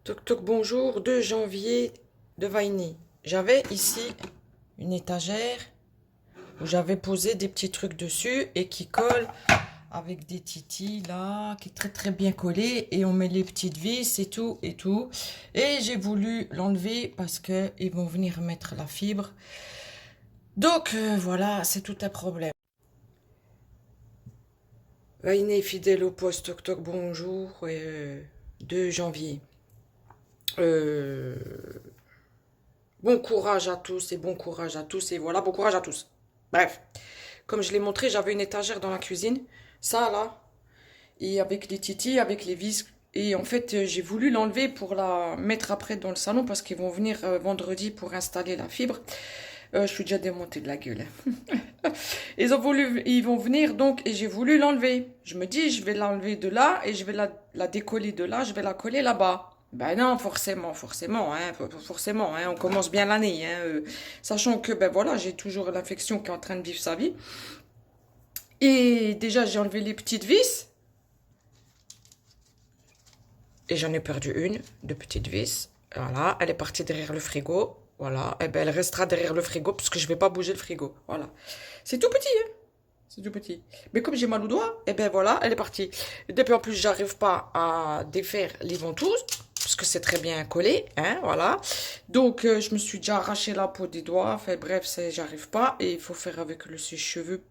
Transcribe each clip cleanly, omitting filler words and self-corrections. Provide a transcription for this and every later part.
Toc toc bonjour, 2 janvier de Vaini. J'avais ici une étagère où j'avais posé des petits trucs dessus et qui collent avec des titis là, qui est très très bien collé et on met les petites vis et tout et tout. Et j'ai voulu l'enlever parce que ils vont venir mettre la fibre. Donc voilà, c'est tout un problème. Vaini fidèle au poste, toc toc bonjour, 2 janvier. Euh, Bon courage à tous et bon courage à tous et voilà, bon courage à tous. Bref, comme je l'ai montré, j'avais une étagère dans la cuisine, ça là, et avec les titis, avec les vis. Et en fait, j'ai voulu l'enlever pour la mettre après dans le salon parce qu'ils vont venir vendredi pour installer la fibre. Je suis déjà démontée de la gueule. Ils vont venir donc et j'ai voulu l'enlever. Je me dis, je vais l'enlever de là et je vais la décoller de là, je vais la coller là-bas. Ben non, forcément, forcément, hein, on commence bien l'année, hein, sachant que ben voilà, j'ai toujours l'infection qui est en train de vivre sa vie. Et déjà, j'ai enlevé les petites vis et j'en ai perdu une de petite vis. Voilà, elle est partie derrière le frigo. Voilà, et ben elle restera derrière le frigo parce que je vais pas bouger le frigo. Voilà, c'est tout petit, hein. C'est tout petit. Mais comme j'ai mal au doigt, et ben voilà, elle est partie. Et depuis en plus, j'arrive pas à défaire les ventouses, parce que c'est très bien collé, hein, voilà. Donc, je me suis déjà arraché la peau des doigts. Enfin, bref, j'arrive pas. Et il faut faire avec le sèche-cheveux.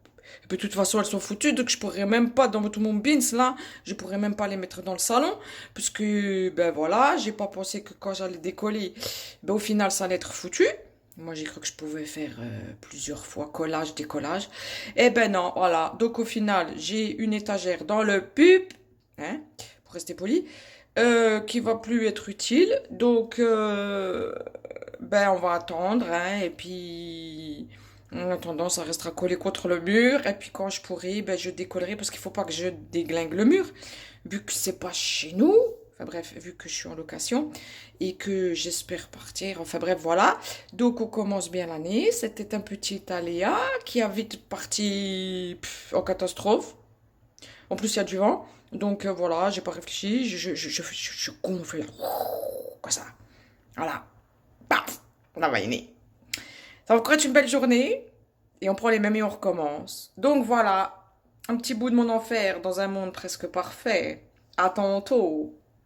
Et puis, de toute façon, elles sont foutues, donc je pourrais même pas, dans tout mon bins, là, je pourrais même pas les mettre dans le salon, puisque, ben voilà, j'ai pas pensé que quand j'allais décoller, ben au final, ça allait être foutu. Moi, j'ai cru que je pouvais faire plusieurs fois collage, décollage. Eh ben non, voilà. Donc au final, j'ai une étagère dans le pub, hein, pour rester poli, qui va plus être utile. Donc, ben on va attendre, hein, et puis en attendant, ça restera collé contre le mur. Et puis quand je pourrai, ben je décollerai parce qu'il faut pas que je déglingue le mur, vu que c'est pas chez nous. Enfin bref, vu que je suis en location et que j'espère partir. Enfin bref, voilà. Donc on commence bien l'année. C'était un petit aléa qui a vite parti en catastrophe. En plus, il y a du vent. Donc voilà, j'ai pas réfléchi. Je gonfle là. Comme ça. Voilà. Paf. On va aimer. Ça va encore être une belle journée. Et on prend les mêmes et on recommence. Donc voilà. Un petit bout de mon enfer dans un monde presque parfait. À tantôt.